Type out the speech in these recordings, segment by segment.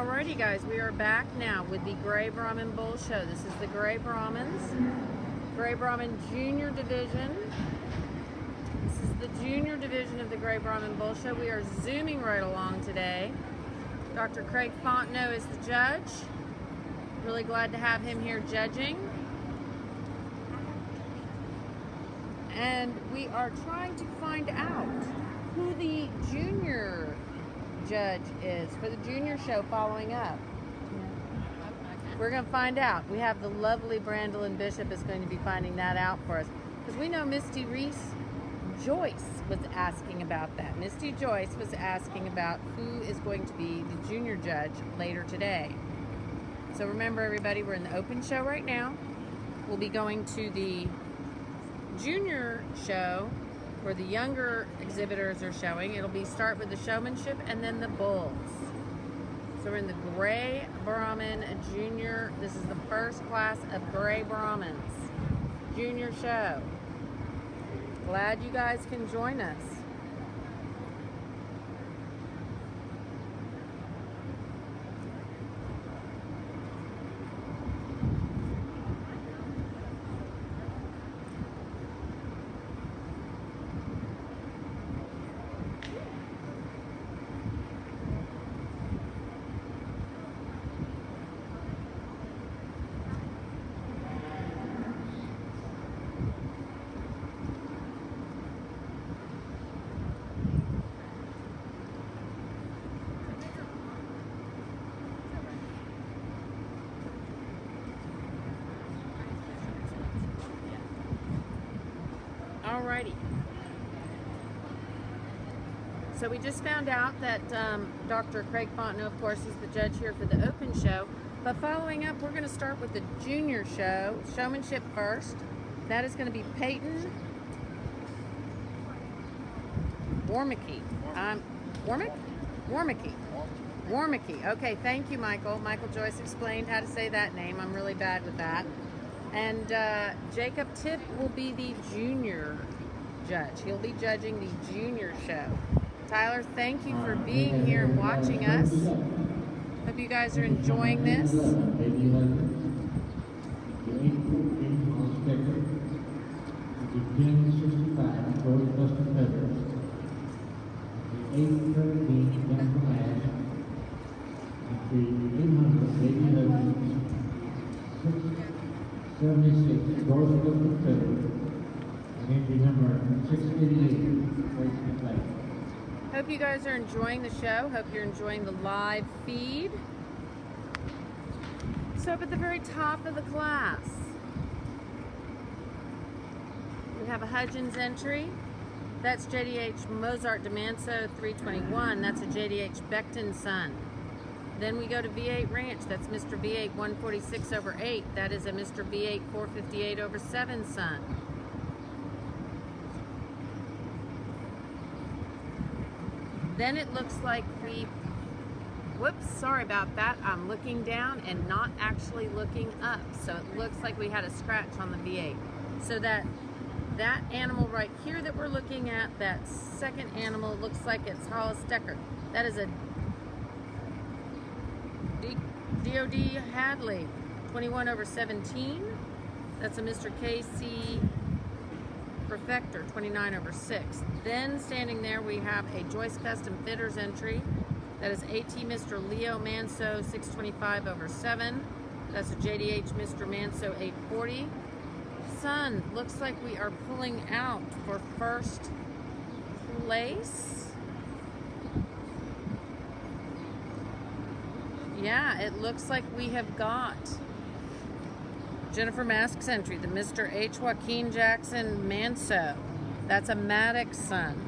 Alrighty guys, we are back now with the Gray Brahman Bull Show. This is the Gray Brahmans, Gray Brahman Junior Division. This is the Junior Division of the Gray Brahman Bull Show. We are zooming right along today. Dr. Craig Fontenot is the judge. Really glad to have him here judging. And we are trying to find out who the junior judge is for the junior show following up. We're going to find out. We have the lovely Brandolyn Bishop is going to be finding that out for us, because we know Misty Reese Joyce was asking about that. Misty Joyce was asking about who is going to be the junior judge later today. So remember everybody, we're in the open show right now. We'll be going to the junior show where the younger exhibitors are showing. It'll be start with the showmanship and then the bulls. So we're in the Gray Brahman Junior. This is the first class of Gray Brahmans Junior show. Glad you guys can join us. Alrighty. So we just found out that Dr. Craig Fontenot, of course, is the judge here for the open show. But following up, we're going to start with the junior show, showmanship first. That is going to be Peyton Warmicke. Warmicke. Okay, thank you, Michael. Michael Joyce explained how to say that name. I'm really bad with that. And Jacob Tipp will be the junior judge. He'll be judging the junior show. Tyler, thank you for being here and watching us. Hope you guys are enjoying this. Hope you guys are enjoying the show. Hope you're enjoying the live feed. So up at the very top of the class, we have a Hudgens entry. That's JDH Mozart de Manso 321. That's a JDH Becton son. Then we go to V8 Ranch. That's Mr. V8 146/8. That is a Mr. V8 458/7 son. Then it looks like whoops, sorry about that. I'm looking down and not actually looking up. So it looks like we had a scratch on the V8. So that animal right here that we're looking at, that second animal, looks like it's Hollis Decker. That is a DOD Hadley 21/17. That's a Mr. KC Perfector 29/6. Then standing there we have a Joyce Custom Fitters entry. That is AT Mr. Leo Manso 625/7. That's a JDH Mr. Manso 840. Son, looks like we are pulling out for first place. Yeah, it looks like we have got Jennifer Mask's entry, the Mr. H. Joaquin Jackson Manso. That's a MADDOX son.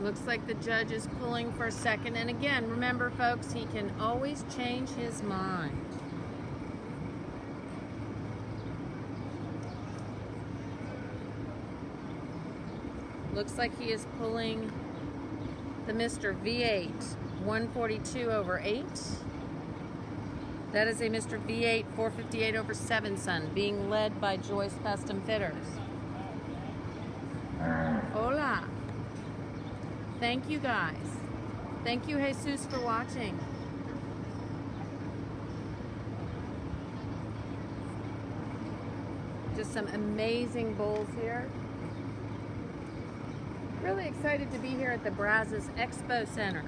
Looks like the judge is pulling for a second. And again, remember folks, he can always change his mind. Looks like he is pulling the Mr. V8 142 over 8. That is a Mr. V8 458 over 7 son, being led by Joyce Custom Fitters. Hola. Thank you guys. Thank you, Jesus, for watching. Just some amazing bulls here. Really excited to be here at the Brazos Expo Center.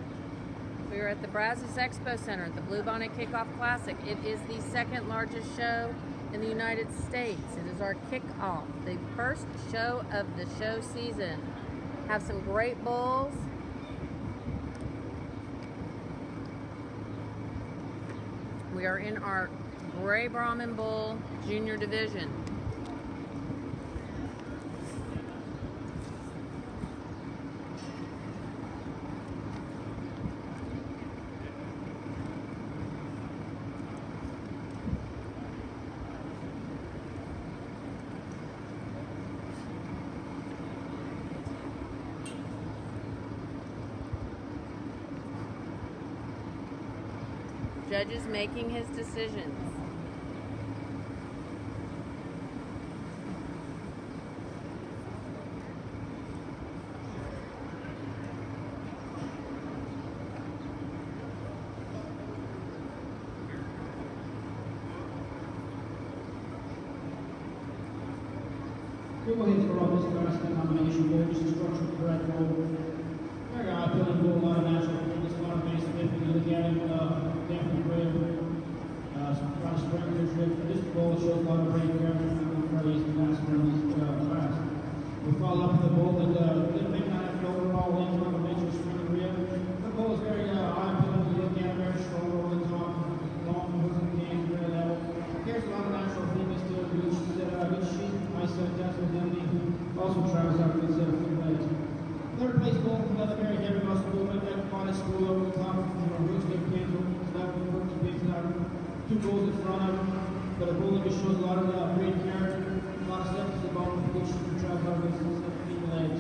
We are at the Brazos Expo Center at the Bluebonnet Kickoff Classic. It is the second largest show in the United States. It is our kickoff, the first show of the show season. Have some great bulls. We are in our Gray Brahman Bull Junior Division. Judge is making his decisions. We'll go ahead and start off this class combination bull, just a structured correct bull. Very eye-appealing bull, a lot of natural fitness, a lot of base fit. When you look at him, definitely rib, some kind of sprinklers rib. This bull shows a lot of great character. I'm going to probably use the last one in this class. We'll follow up with a bull that may not have an overall length on the major sprinter rib. The bull is very eye-appealing. When you look at him, very strong rolling top, long hooks and cans, very level. There's a lot of natural fitness to it. Good sheep, nice set of adjustability. Also travels out a good set of foot legs. Third place bull, another very heavy muscle bull, but that body school over the top, roots get pinned, level, roots picked out. Two bulls in front of him, but a bull that just shows a lot of great character, a lot of steps to the bone, good sheep and travels out a good set of feet and legs.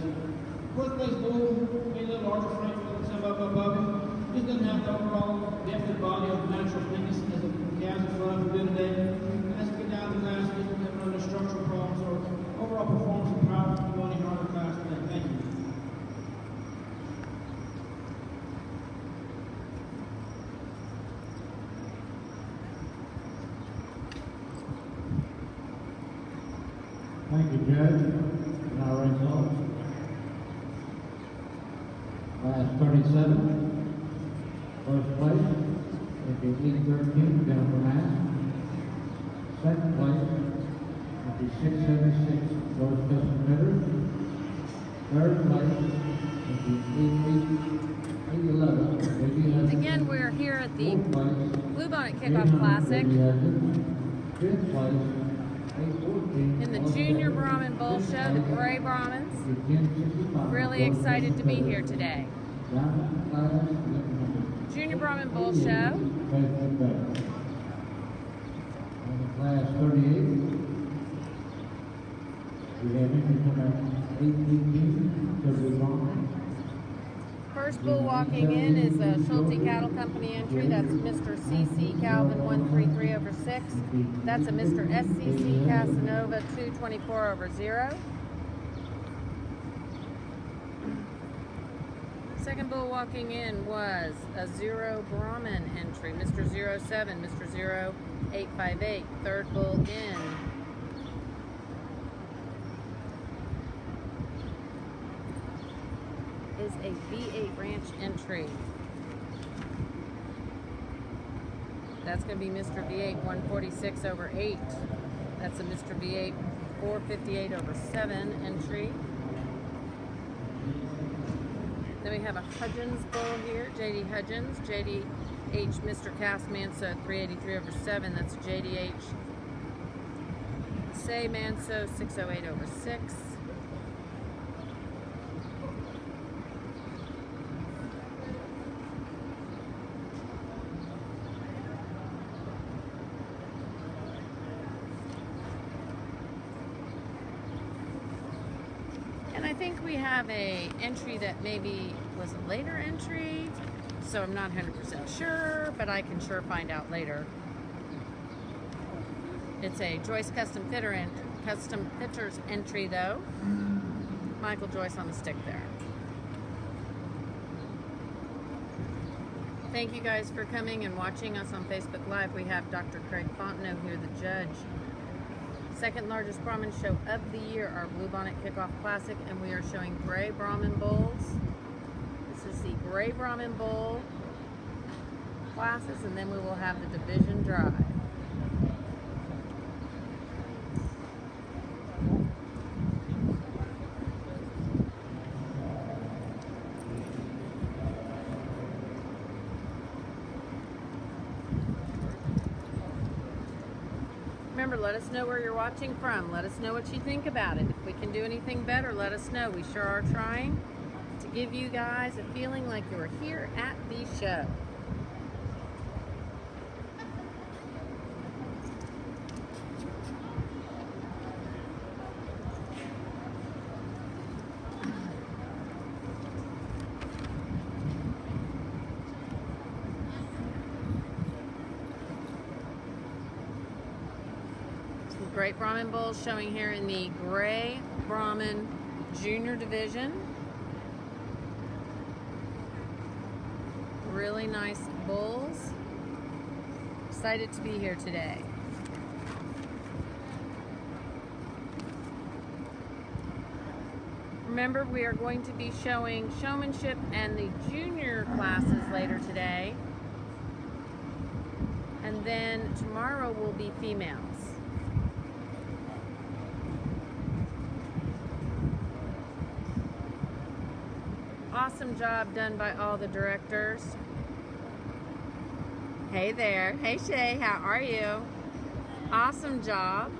Fourth place bull, maybe a little larger frame, some up above him. Just doesn't have the overall depth of body or natural fitness as the calves in front of him do today. As we get down to the last, under structural problems or overall performance and power to go any harder class today. Thank you. Thank you, Judge. Now results. Class 37. First place at the E13 Jennifer Mass. Second place the 676 Joyce Custom Fitters. Third place at the 811. Again, we're here at the Bluebonnet Kickoff Classic Fifth place, in the Junior Brahman Bull Show, the Gray Brahmans. Really excited to be here today. Junior Brahman Bull Show. Class 38. We have entry from 18 First bull walking in is a Schulte Cattle Company entry. That's Mr. CC Calvin 133 over 6. That's a Mr. SCC Casanova 224 over 0. Second bull walking in was a 0 Brahman entry, Mr. 07, Mr. 0858. Third bull in is a V8 Ranch entry. That's going to be Mr. V8 146 over 8. That's a Mr. V8 458 over 7 entry. Then we have a Hudgins bull here, JD Hudgins, JDH Mr. Cass Manso 383 over 7. That's JDH Say Manso 608 over 6. I think we have a entry that maybe was a later entry, so I'm not 100% sure, but I can sure find out later. It's a Joyce Custom Fitters entry though. Michael Joyce on the stick there. Thank you guys for coming and watching us on Facebook Live. We have Dr. Craig Fontenot here, the judge. Second largest Brahman show of the year, our Bluebonnet Kickoff Classic, and we are showing gray Brahman bulls. This is the gray Brahman bull classes, and then we will have the division drive. Remember, let us know where you're watching from. Let us know what you think about it. If we can do anything better, let us know. We sure are trying to give you guys a feeling like you were here at the show. Great Brahman bulls showing here in the gray Brahman junior division. Really nice bulls. Excited to be here today. Remember, we are going to be showing showmanship and the junior classes later today. And then tomorrow will be females. Awesome job done by all the directors. Hey there. Hey Shay, how are you? Awesome job.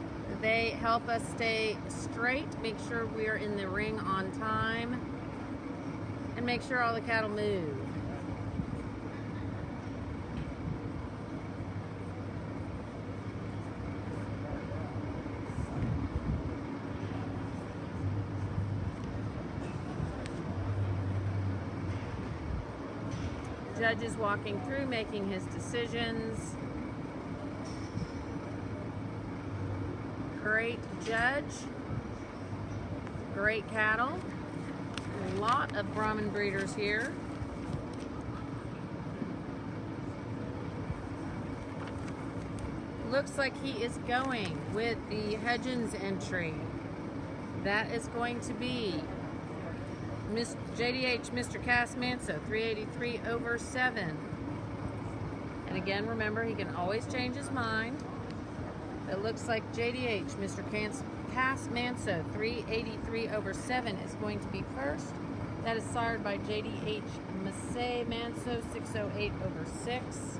They help us stay straight, make sure we're in the ring on time, and make sure all the cattle move. Judge is walking through, making his decisions. Great judge. Great cattle. A lot of Brahman breeders here. Looks like he is going with the HUDGINS entry. That is going to be JDH Mr. Cass Manso, 383/7. And again, remember, he can always change his mind. It looks like JDH Mr. Cass Manso, 383/7 is going to be first. That is sired by JDH Massey Manso, 608/6.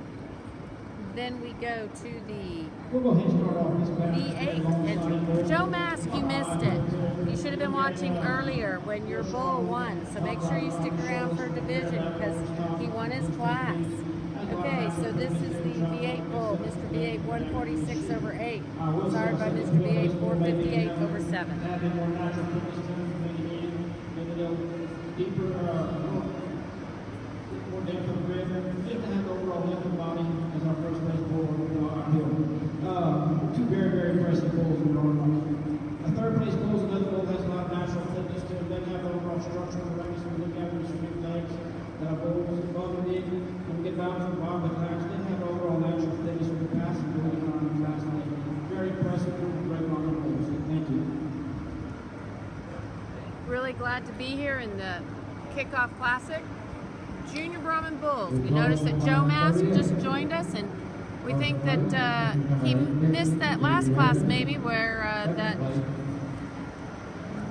Then we go to the B8 entry. Joe Mask, you missed it. You should have been watching earlier when your bull won. So make sure you stick around for division because he won his class. Okay, so this is the B8 bull, Mr. B8 146/8, sired by Mr. B8 458/7. Depth of grip, just to have the overall length of body as our first place bull uphill. Two very impressive bulls in the north. A third place bull is another bull that has a lot of natural fitness to it. Doesn't have the overall structural correctness. We look at it, just big legs, bulls above and in. When we get down to the bottom of the class, didn't have the overall natural fitness with the passing going on in the last night. Very impressive, great on the bulls. Thank you. Really glad to be here in the Kickoff Classic. Junior Brahman bulls. We noticed that Joe Mask just joined us, and we think that he missed that last class maybe where that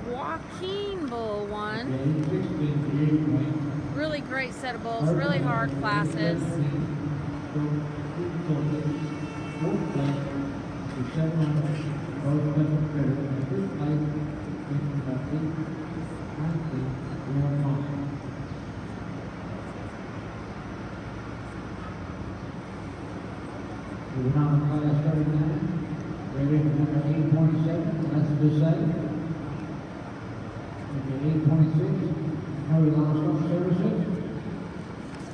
JOAQUIN bull won. Really great set of bulls, really hard classes. Moving on to class 39, ready for number 827, that's the same. the 826, Harry Livestock Services.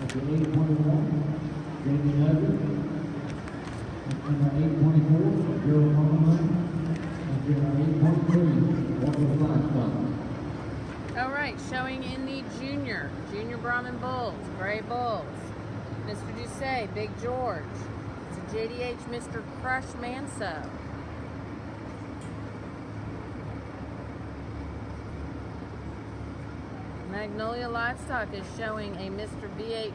At the 821, Jamie Nugget. And the 824, Gerald Harmon. And the 823, Walker Livestock. All right, showing in the junior Brahman bulls, gray bulls. Mr. Doucet, Big George. It's a JDH Mr. Crush Manso. Magnolia Livestock is showing a Mr. B8.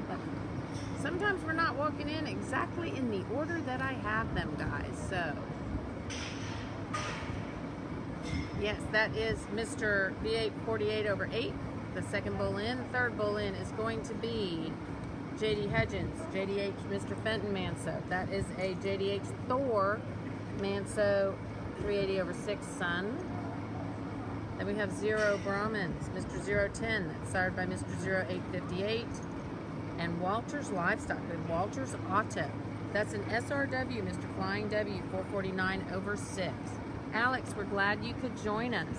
But sometimes we're not walking in exactly in the order that I have them, guys. So, yes, that is Mr. B8 48/8. The second bull in. The third bull in is going to be JD Hudgins, JDH Mr. Fenton Manso. That is a JDH THOR Manso 380/6 son. Then we have Zero Brahmans, Mr. 010, that's sired by Mr. 0858. And Walters Livestock with Walters Auto. That's an SRW, Mr. Flying W 449/6. Alex, we're glad you could join us.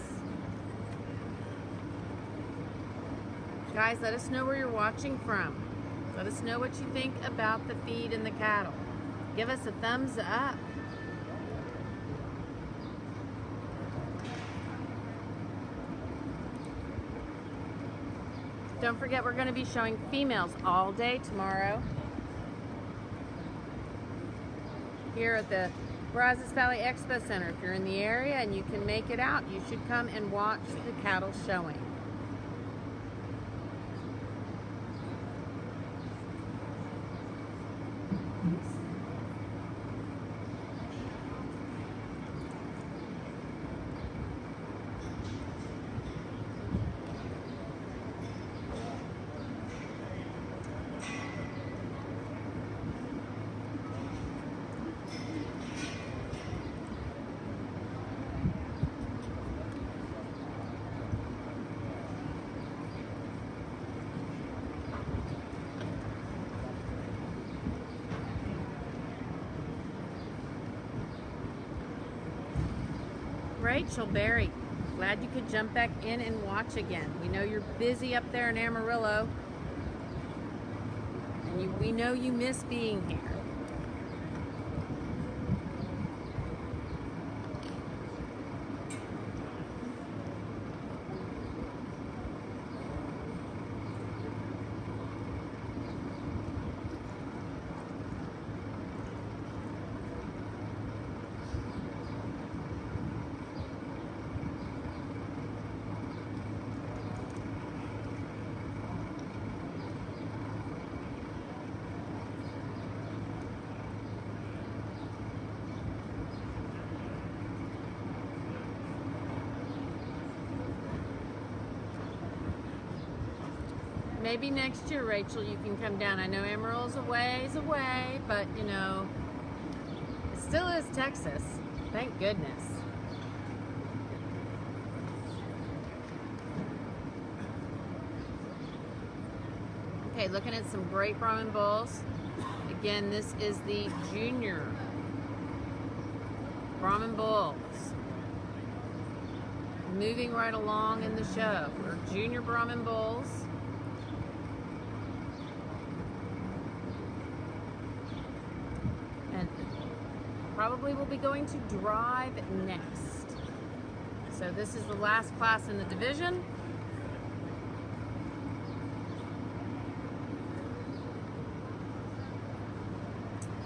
Guys, let us know where you're watching from. Let us know what you think about the feed and the cattle. Give us a thumbs up. Don't forget, we're going to be showing females all day tomorrow here at the Brazos Valley Expo Center. If you're in the area and you can make it out, you should come and watch the cattle showing. Rachel Berry, glad you could jump back in and watch again. We know you're busy up there in Amarillo, and we know you miss being here. Maybe next year, Rachel, you can come down. I know Amarillo's a ways away, but you know, it still is Texas. Thank goodness. Okay, looking at some great Brahman bulls. Again, this is the junior Brahman bulls. Moving right along in the show. We're junior Brahman bulls. And probably will be going to drive next. So this is the last class in the division.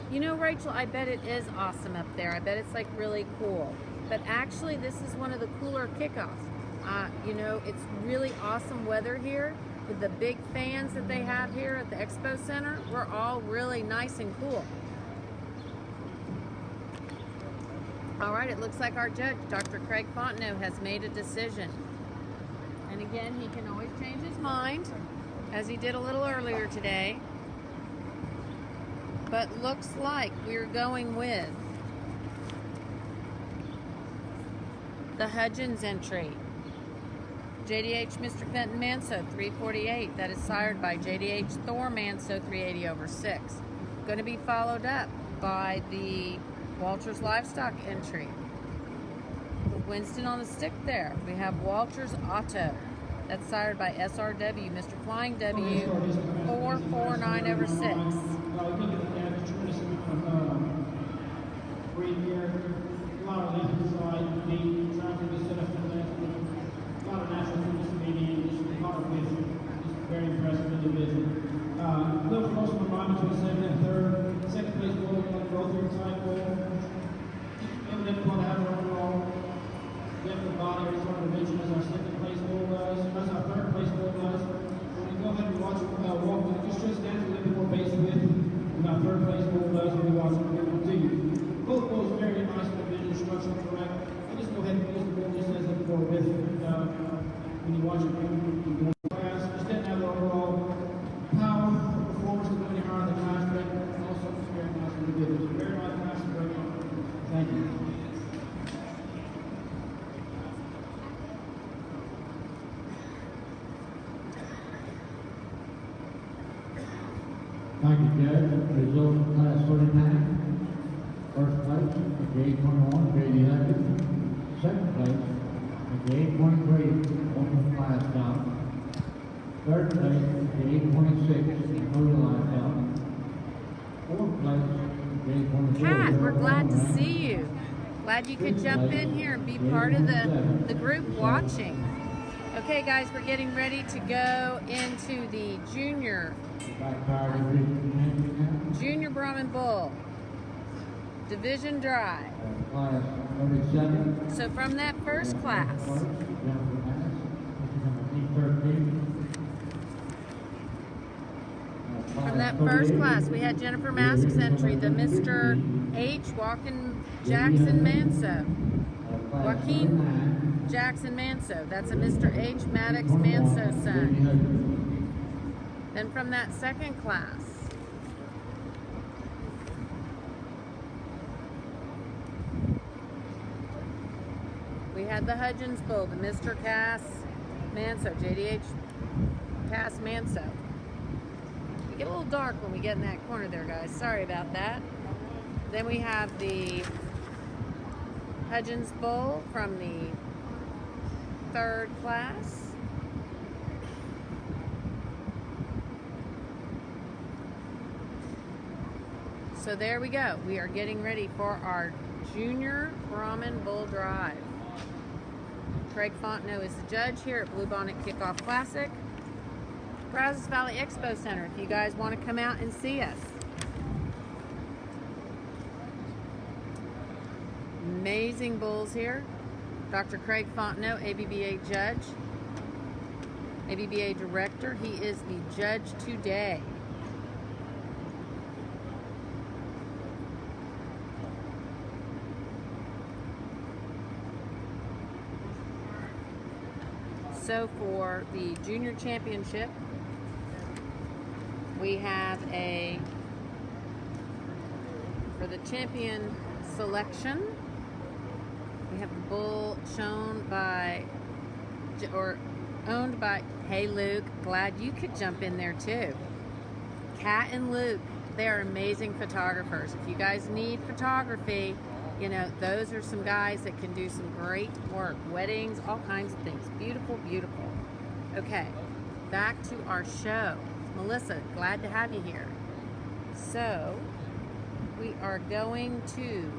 You know, Rachel, I bet it is awesome up there. I bet it's like really cool. But actually, this is one of the cooler kickoffs. You know, it's really awesome weather here with the big fans that they have here at the Expo Center. We're all really nice and cool. All right, it looks like our judge, Dr. Craig Fontenot, has made a decision. And again, he can always change his mind, as he did a little earlier today. But looks like we're going with the Hudgins entry. JDH Mr. Fenton Manso 348. That is sired by JDH THOR Manso 380/6. Going to be followed up by the Walters Livestock entry. Winston on the stick there. We have Walters Auto. That's sired by SRW, Mr. Flying W, 449/6. Breed here, a lot of left side, meat, trying to be set up for that. A lot of natural fitness meeting, just a lot of vision. Just very impressive individual. Little close to my between second and third. Second place goal, both your side goal. Evident one out overall. Depth of body, every sort of division as our second place goal was. That's our third place goal was. When you go ahead and watch walk, just stand a little bit more base width. And our third place goal was when we watch it, we're going to do. Both goals very nice division structure correct. I just go ahead and use the goal just as a for with when you watch it in class. Just didn't have the overall power performance of doing hard in the class break. And also very nice individuals. Very nice class break. Thank you. Thank you, Judge. Results of class 49. First place, McGee 21, Grady Huggins. Second place, McGee 23, Open Class Down. Third place, McGee 26, Cody Linedown. Fourth place, McGee 26. Kat, we're glad to see you. Glad you could jump in here and be part of the group watching. Okay, guys, we're getting ready to go into the Junior Brahman Bull Division Drive. Class 37. So from that first class, we had Jennifer Mask's entry, the Mr. H. Joaquin Jackson Manso. Joaquin Jackson Manso. That's a Mr. H. MADDOX Manso son. Then from that second class, we had the Hudgins Bull, the Mr. Cass Manso, JDH Cass Manso. We get a little dark when we get in that corner there, guys. Sorry about that. Then we have the Hudgins Bull from the third class. So there we go. We are getting ready for our Junior Brahman Bull Drive. Craig Fontenot is the judge here at Bluebonnet Kickoff Classic, Brazos Valley Expo Center, if you guys want to come out and see us. Amazing bulls here. Dr. Craig Fontenot, ABBA judge, ABBA director. He is the judge today. So for the junior championship, we have for the champion selection, we have the bull shown by, or owned by, hey Luke, glad you could jump in there too. Kat and Luke, they are amazing photographers. If you guys need photography, you know, those are some guys that can do some great work. Weddings, all kinds of things. Beautiful, beautiful. Okay, back to our show. Melissa, glad to have you here. So, we are going to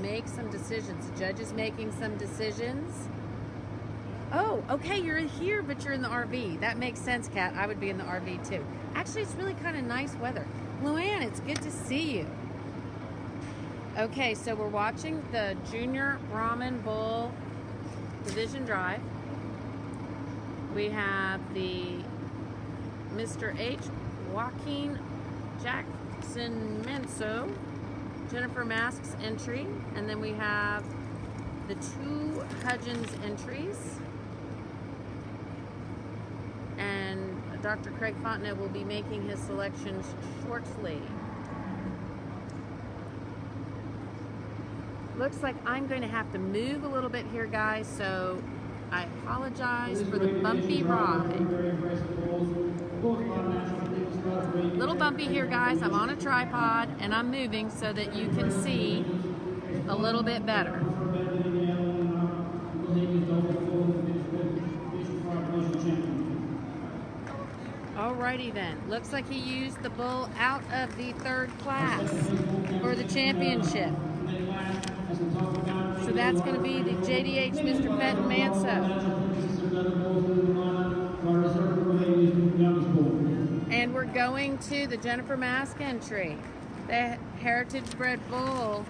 make some decisions. The judge is making some decisions. Oh, okay, you're here, but you're in the RV. That makes sense, Kat. I would be in the RV too. Actually, it's really kind of nice weather. Luann, it's good to see you. Okay, so we're watching the Junior Brahman Bull Division Drive. We have the Mr. H. Joaquin Jackson Manso, Jennifer Mask's entry, and then we have the two Hudgins entries. And Dr. Craig Fontenot will be making his selections shortly. Looks like I'm going to have to move a little bit here, guys, so I apologize for the bumpy ride. Little bumpy here, guys. I'm on a tripod and I'm moving so that you can see a little bit better. Alrighty then. Looks like he used the bull out of the third class for the championship. So that's going to be the JDH Mr. Fenton MANSO. And we're going to the Jennifer Mask entry, the Heritage Bred Bull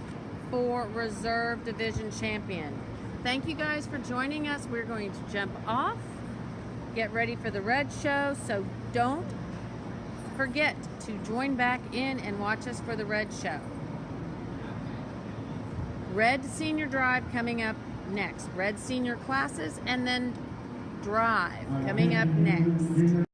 for Reserve Division Champion. Thank you guys for joining us. We're going to jump off, get ready for the Red Show, so don't forget to join back in and watch us for the Red Show. Red Senior Drive coming up next. Red Senior classes and then Drive coming up next.